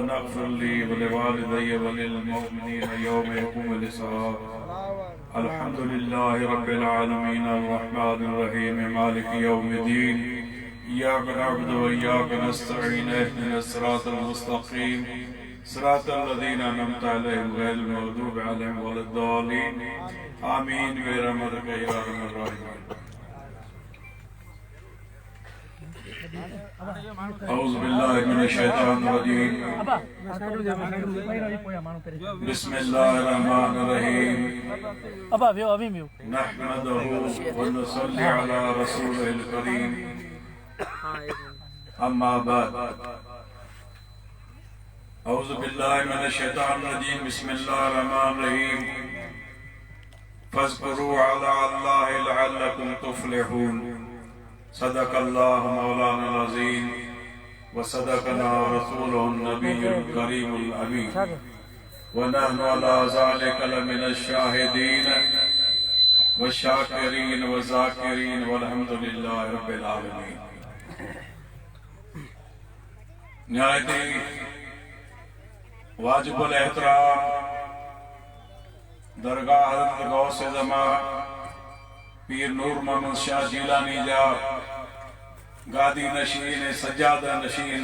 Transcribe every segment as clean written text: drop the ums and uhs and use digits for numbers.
रब्बना इग़फिर ली व लिवालिदैया व लिलमुमिनीना यौम यक़ूमुल हिसाब। अल्हम्दुलिल्लाहि रब्बिल आलमीन अर्रहमानिर रहीम मालिकि यौमिद्दीन इय्याका नअबुदु व इय्याका नस्तईन इहदिनस सिरातल मुस्तक़ीम सिरातल लज़ीना अनअमता अलैहिम गैरिल मग़दूबि अलैहिम वलद्दालीन आमीन बिरहमतिका या अरहमर राहिमीन। औज़ु बिल्लाहि मिनश शैतानिर रजीम। बिस्मिल्लाहिर रहमानिर रहीम। नहमदुहु व नुसल्ली अला रसूलिल करीम। अम्मा बाद। औज़ु बिल्लाहि मिनश शैतानिर रजीम। बिस्मिल्लाहिर रहमानिर रहीम। फ़ज़्कुरू अला अल्लाहि लअल्लकुम तुफ़्लिहून। सदक़ल्लाहु मौलाना अज़ीम व सदक़ना रसूलुहुन नबियुल करीमुल अमीन व नहनु अला ज़ालिका लमिनश शाहिदीन व शाकिरीन व ज़ाकिरीन वल्हम्दुलिल्लाहि रब्बिल आलमीन। निहायत वाजिबुल एहतराम दरगाह हज़रत गौसे ज़मान पीर नूर मोहम्मद शाह जीलानी जा गादी नशीन सज्जादा नशीन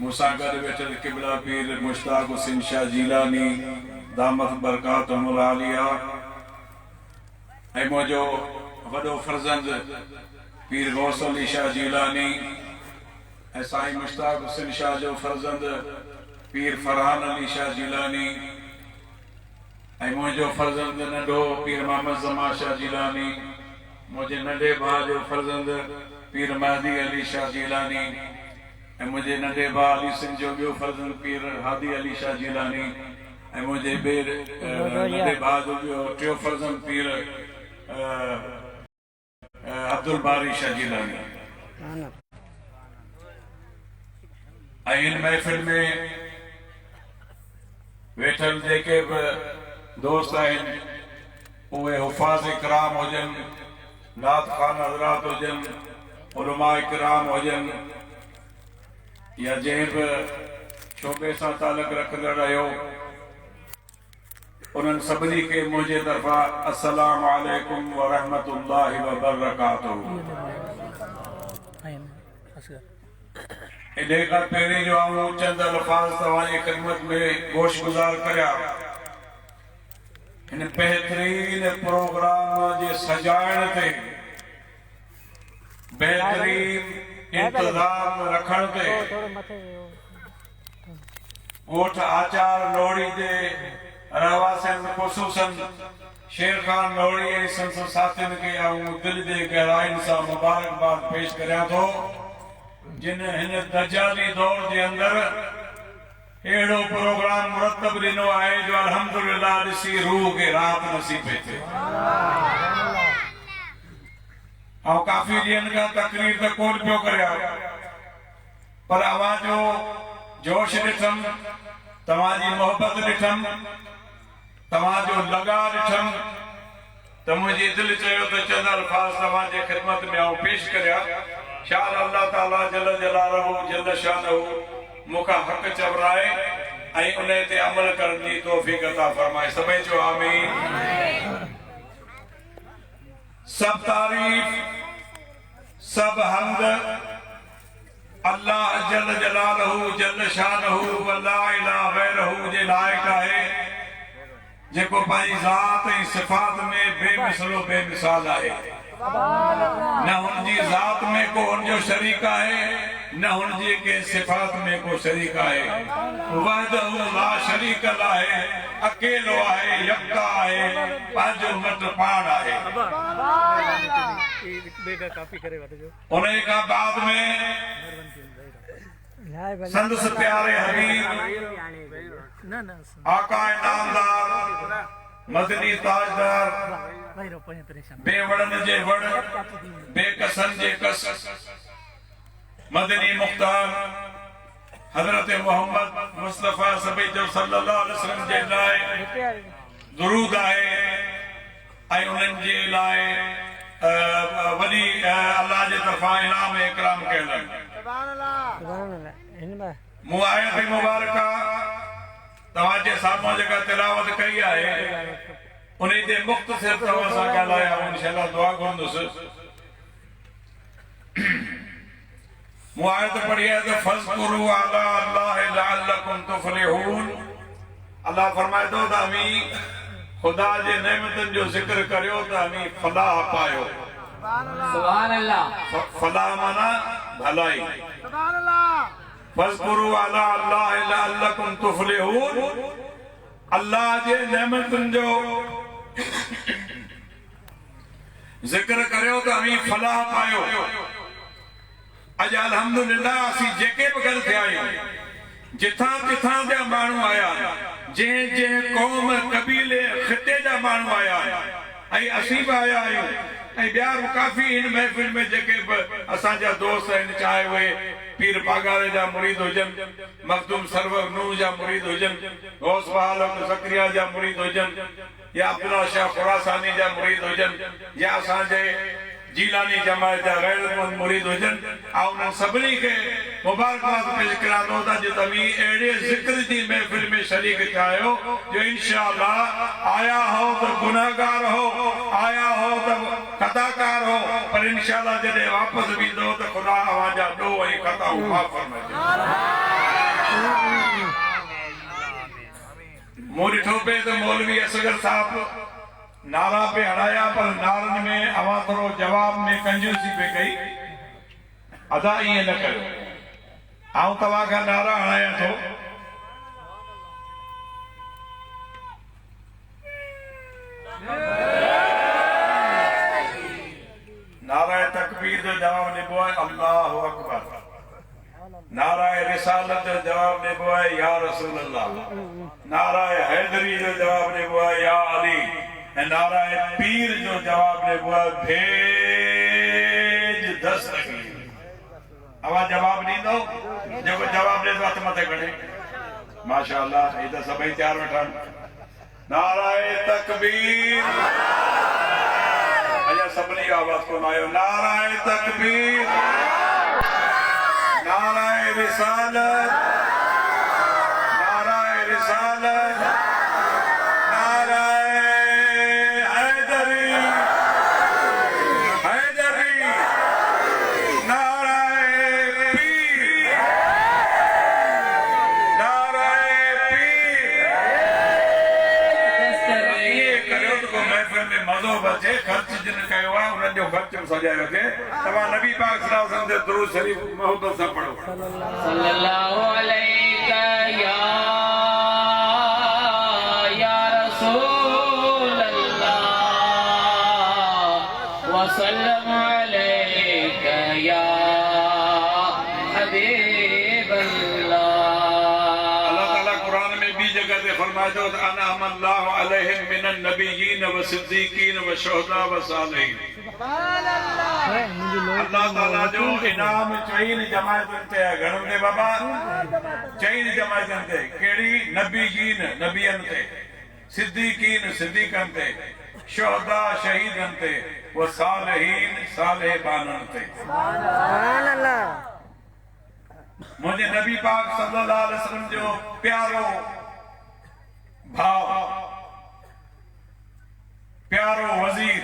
मुसागर वेठल किबला पीर मुश्ताक हुसैन शाह जीलानी दामत बरकातुहुल आलिया ऐं मुंहिंजो वॾो फर्ज़ंद पीर गौस अली शाह जीलानी ऐं साईं मुश्ताक हुसैन शाह जो फर्ज़ंद पीर फरहान अली शाह जीलानी ऐं मुंहिंजो फर्ज़ंद नंढो पीर मोहम्मद ज़मा शाह जीलानी मुझे नंढे भाउ जो फर्ज़ंद पीर महदी अली शाह जीलानी ऐं मुंहिंजे नंढे भाउ अली सिंह जो ॿियो फर्ज़ंद पीर हादी अली शाह जीलानी ऐं मुंहिंजे ॿिए नंढे भाउ जो ॿियो टियों फर्ज़ंद पीर अब्दुल बारी शाह जीलानी। ऐं इन महफ़िल में वेठल जेके बि दोस्त आहिनि उहे हुफ़ाज़ इकराम हुजनि नात खान हज़रात हुजनि उलमा इकराम हुजनि या जंहिं बि शोबे सां तालुक़ रखंदड़ आहियो उन्हनि सभिनी खे मुंहिंजे तरफ़ां अस्सलामु अलैकुम व रहमतुल्लाहि व बरकातुहू। इन खां पहिरीं जो आऊं चंद अल्फाज़ तव्हांजी ख़िदमत में गोशगुज़ार करिया इन बेहतरीन प्रोग्राम जे सजाइण ते बेहतरीन इंतजाम रखण ते ॻोठ आचार लोहड़ी जे रहवासियुनि ख़ुसूसन शेर खान लोहड़ी ऐं संसद साथियुनि खे आऊं दिलि जे गहराइनि सां मुबारकबाद पेश करियां थो जिन हिन दजाली दौर जे अंदरि अहिड़ो प्रोग्राम मुरतब ॾिनो आहे जो अल्हम्दुलिल्लाह ॾिसी रूह खे राहत नसीब थिए। ऐं काफ़ी ॾींहंनि खां तकरीर त कोन पियो करिया पर अवां जो जोश ॾिठमि तव्हांजी मोहबत ॾिठमि तव्हांजो लॻा ॾिठमि त मुंहिंजी दिलि चयो त चंद अल्फाज़ तव्हांजे ख़िदमत में आऊं पेश करिया। शायद अल्लाह ताला जल जलालहू जल शानहू मूंखां हक़ चवराए ऐं उन ते अमल करण जी तौफ़ीक़ अता फरमाए। सभई चओ आमीन। सब तारीफ़ सब हम्द अल्लाह जल जलालहू जल शानहू व ला इलाहा गैरहू जे लाइक़ आहे जेको पंहिंजी ज़ात ऐं सिफ़ात में बेमिसलो बेमिसाल आहे। न हुनजी ज़ात में को हुनजो शरीक आहे न हुनजी के सिफ़ात में को शरीक आहे। वहदहू ला शरीक आहे अकेलो आहे यक्ता आहे पंहिंजो मट पाण आहे। उन खां बाद में संदस प्यारे हबीब आका नामदार मदनी ताजदार बेवड़न जे वड़ बेकसन जे कस मदनी मुख्तार हजरत मोहम्मद मुस्तफा सभी जो सल्लल्लाहु अलैहि वसल्लम जे लाइ दुरूद आहे ऐं उन्हनि जे लाइ वॾी अल्लाह जे तरफ़ां इनाम इकराम कयल आहे। मुआयत मुबारका तवाजे सामो जगह तिलावत कई है उन्हीं ते मुख्तसर तवा सा ॻाल्हाया इंशाअल्लाह दुआ कंदुस मु आयत पढ़ी है तो फज़कुरु अला अल्लाह लअल्लकुम तुफलिहून। अल्लाह फरमाए तो अमी खुदा जे नेमतन जो जिक्र करियो तो अमी फलाह पायो। सुभान अल्लाह। फलाह माना भलाई। सुभान अल्लाह। फज़कुरु अला अल्लाह लअल्लकुम तुफलिहून। अल्लाह जे नेमतन जो जिक्र करियो तो अमी फलाह पायो। अज अल्हम्दुलिल्लाह असी जेके भी गल थे आयो जिथा किथा जा मानू आया जे जे कौम कबीले खिते जा मानू आया आई असी भी आया आयो आई बिया काफी इन महफिल में जेके असा जा दोस्त हैं चाहे वे पीर पागारे जा मुरीद हुजन मखदूम सरवर नूह जा मुरीद हुजन गौस बहाल ज़करिया जा मुरीद हुजन या अब्दुल्ला शाह खुरासानी जा मुरीद हुजन या असा जे जीलानी जमात जा गैरतमंद मुरीद हुजन आ उन सभनी के मुबारकबाद पेश करा दो ता जो तमी एड़े जिक्र दी महफिल में शरीक थायो जो इंशाअल्लाह आया हो तो गुनाहगार हो आया हो तो खताकार हो पर इंशाअल्लाह जदे वापस भी दो तो खुदा आवाजा दो ए खता माफ फरमाए। मोरी ठोपे तो मौलवी असगर साहब नारा पे हड़ाया पर नारन में अवा थोड़ो जवाब में कंजूसी पे गई अदा ये न करो आऊं तवा का नारा हड़ाया तो नाराए तकबीर जो जवाब निभो है अल्लाहु अकबर। नाराए रिसालत जो जवाब निभो है या रसूल अल्लाह। नाराए हैदरी जो जवाब निभो है या अली। नाराए पीर जो जवाब ने हुआ भेज दस्तगीर। अब जवाब नहीं दो जो जवाब दे तो मत गणे माशाअल्लाह ये तो सभी तैयार बैठा। नाराए तकबीर अजा सबनी आवाज को आयो नाराए तकबीर नाराए रिसालत नाराए रिसालत खर्च जिन कयो आहे उन जो खर्च सजायो थे तवा नबी पाक सल्लल्लाहु अलैहि वसल्लम से दुरूद शरीफ मोहब्बत से पढ़ो सल्लल्लाहु अलैहि या रसूल अल्लाह व सल्लम अलैका या हबीब अल्लाह। अल्लाह ताला कुरान में भी जगह पे फरमाता है अना अल्लाहु अलैहिम मिनन नबिय्यीन व सिद्दीकीन व शुहदा व सालिहीन। सुभान अल्लाह। अल्लाह ताला जो इनाम चईन जमातन ते घणन ते बाबा चईन जमातन ते केड़ी नबिय्यीन नबियन ते सिद्दीकीन सिद्दीकन ते शुहदा शहीदन ते व सालिहीन सालिहानन ते। सुभान अल्लाह। मुझे नबी पाक सल्लल्लाहु अलैहि वसल्लम जो प्यारो भाव प्यारो वजीर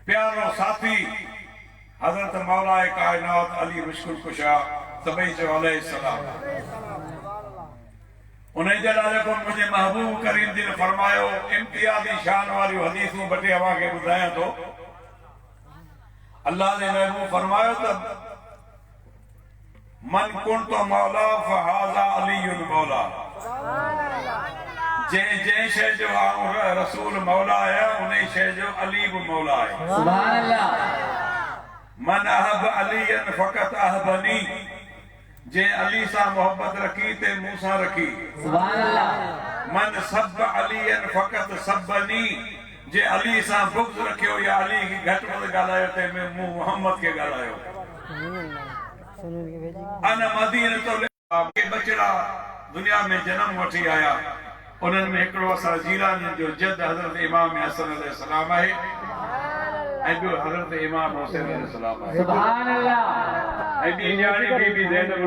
प्यारो साथी हजरत मौलाए कायनात अली मुश्किल कुशा सभी जो अलैहि सलाम उन्हें जला को मुझे महबूब करीम दिल फरमायो इम्तियाजी शान वाली हदीसों बटे हवा के बुधाया तो अल्लाह ने महबूब फरमायो तब मन कुन तो मौला फहाजा अली मौला जे जे शे जो रसूल मौला है उन्हें शे जो अली मौला है। सुभान अल्लाह। मन अहब अलीयन फकत अहबनी जे अली सा मोहब्बत रखी ते मूसा रखी। सुभान अल्लाह। मन सब अलीयन फकत सब्बनी जे अली सा बुग़्ज़ रखियो या अली की घट मत गालायो ते मैं मोहम्मद के गालायो। अन मदीना तो के बचड़ा दुनिया में जन्म वठी आया उन्हनि में हिकिड़ो असां जीलानी जो जद हज़रत इमाम हसन अलैहिस्सलाम आहे ऐं ॿियो हज़रत इमाम हुसैन अलैहिस्सलाम आहे। सुभान अल्लाह। ऐं ॿी न्याणी बीबी ज़ैनब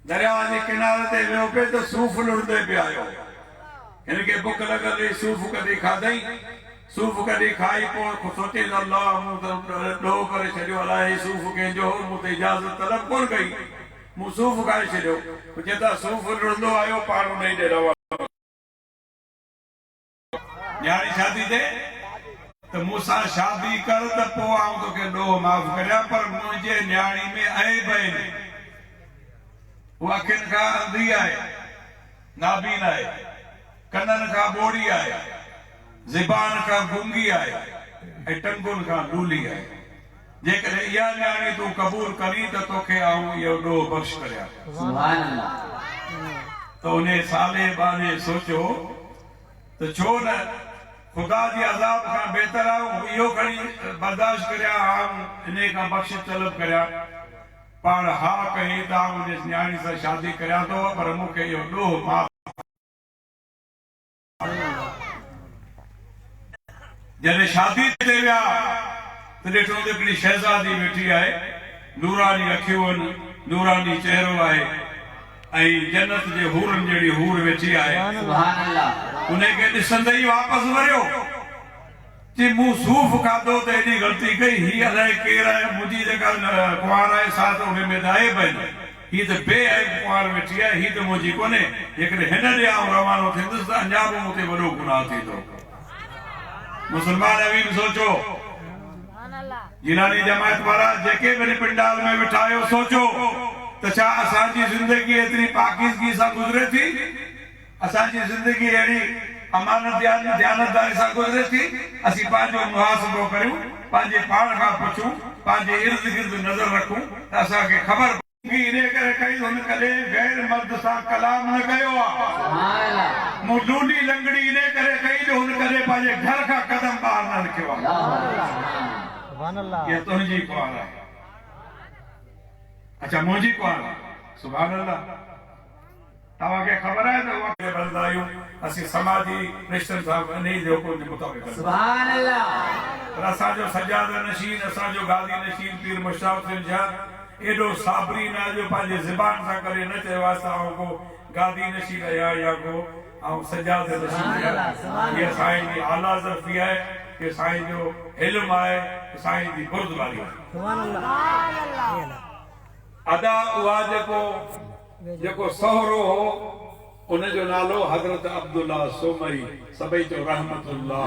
दरिया के किनारे ते वियो पे तो सूफ़ लुड़दे पे आयो इनके बुख लगल सूफ़ कदी खाधई सूफ़ कदी खाई पो सोचे अल्लाह मु डो करे छड़ियो अलाए सूफ़ के जो मुते इजाजत तलब कोन गई मु सूफ़ खाए छड़ियो जेता सूफ़ लुड़दो आयो पाणो नहीं दे रवा न्याणी शादी दे तो मूसा शादी कर तो पो आऊं तो के डो माफ करया पर मुझे न्याणी में ऐब है वो अखिन का अंधी है नाबीन है कनन का बोड़ी है ज़बान का गुंगी है टंगुन का लूली है जेकर या न्याणी तू कबूल करी तो तोखे आऊं यो डो बख्श करया सुभान अल्लाह तो उन्हें साले बाने सोचो तो छो न खुदा जी अजाब का बेहतर आऊं यो खड़ी बर्दाश्त करया आऊं इने का बख्शिश तलब करया पर हा कहीं ता उन्हें न्याणी से शादी करया तो पर मुखे यो डो माफ जने शादी ते विया तो ॾिठो त हिकिड़ी शहज़ादी वेठी आहे नूरानी अखियूं आहिनि नूरानी चेहरो आहे ऐं जन्नत जे हूरनि जहिड़ी हूर वेठी आहे सुभान अल्लाह उनखे ॾिसंदे ई वापसि वरियो कि मूं सूफ़ खाधो त एॾी ग़लती कई ही अलाए केरु आहे मुंहिंजी जेका कुंवार आहे सा त उन में त आहे आहिनि ही त बेआइब कुंवार वेठी आहे ही त मुंहिंजी कोन्हे जेकॾहिं हिन ॾे आऊं रवानो थींदुसि त अञा बि मूं ते वॾो गुनाह थींदो मुसलमान अवीन सोचो जिलानी जमायत वारा जेके भी पिंडाल में वेठा आहियो सोचो त छा असांजी ज़िंदगी एतिरी पाकीज़गी सां गुज़रे थी असांजी ज़िंदगी अहिड़ी अमानत ध्यानतदारी सां गुज़रे थी असीं पंहिंजो मुहासिबो करियूं पंहिंजे पाण खां पुछूं पंहिंजे इर्द गिर्द नज़र रखूं त असांखे ख़बर इन करे कई हुन कॾहिं गैर मर्द सां कलाम न कयो आहे सुभान अल्लाह मूं लूली लंगड़ी इन करे कई जो हुन कॾहिं पंहिंजे घर खां कदम ॿाहिरि न रखियो आहे सुभान अल्लाह ये तुझी कुआर है अच्छा मुझी कुआर सुभान अल्लाह तव्हांखे ख़बर है तो वक्त बंदायूं असी समाजी रिश्तन सां नहीं जो को मुताबिक सुभान अल्लाह असा जो सजादा नशीन असा जो गादी नशीन पीर मुशताक जा एडो साबरी ना जो पाजे ज़बान सा करे न ते वास्ता को गादी नशीन या को सजादा नशीन ये साईं जी आला ज़रफी है कि साईं जो इल्म है साईं जी बुर्दबारी सुभान अल्लाह अदा उहा जेको सहरो हो उन जो नालो हज़रत अब्दुल्ला सोमई सभई जो रहमतुल्लाह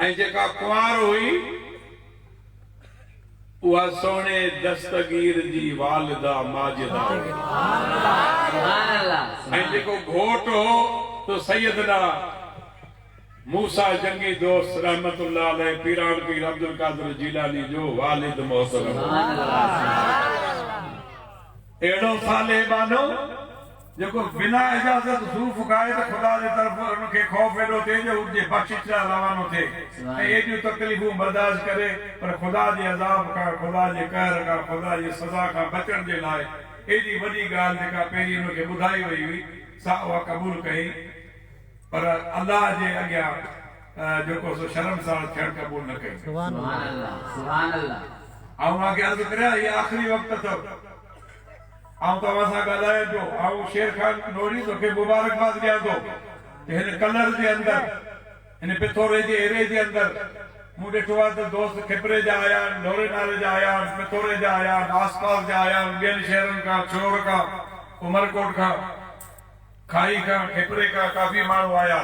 ऐं जेका कुंवार हुई उहा सोने दस्तगीर जी वालिदा माजिदा सुभान अल्लाह ऐं जेको घोट हो तो सैयदना मूसा जंगी दोस्त रहमतुल्लाह अलैह पीरान पीर अब्दुल कादिर जिलानी जो वालिद मोहतरम एड़ो साले बानो जेको बिना इजाजत सूफ़ खाए तो खुदा जे तरफ उनके खौफ एडो थे जो उनके बख्शिश ला रवानो थे एडियो तकलीफूं बर्दाश्त करे पर खुदा जे अजाब का खुदा जे कहर का खुदा जे सजा का बचण जे लाए एडी वडी गाल जेका पेरी उनके बुधाई वई हुई सा वा कबूल कई पर अल्लाह जे अग्या जो को सो शर्म सा थियण कबूल न कई सुभान अल्लाह सुभान अल्लाह आऊं आगे अर्ज करया ये आखिरी वक्त तो आऊं तवा सा गलाए जो आऊं शेर खान नोरी तो के मुबारकबाद दिया तो इन कलर जे अंदर इन पिथोरे जे एरे जे अंदर मु ॾिठो आहे त दोस्त खिपरे जा आया नोरे नाले जा आया पिथोरे जा आया आसपास जा आया ॿियनि शहरनि खां चोर खां उमरकोट खां खाई का खिपरे का काफी माण्हू आया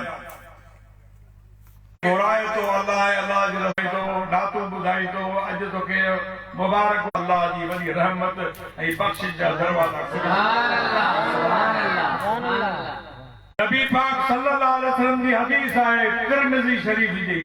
घोराए तो अल्लाह अल्लाह जो रफ़ी तो दातू बुधाई तो अज तो के मुबारक अल्लाह जी वली रहमत ऐं बख्शिश जा दरवाजा सुभान अल्लाह सुभान अल्लाह सुभान अल्लाह नबी पाक सल्लल्लाहु अलैहि वसल्लम की हदीस है तिरमिज़ी शरीफ जी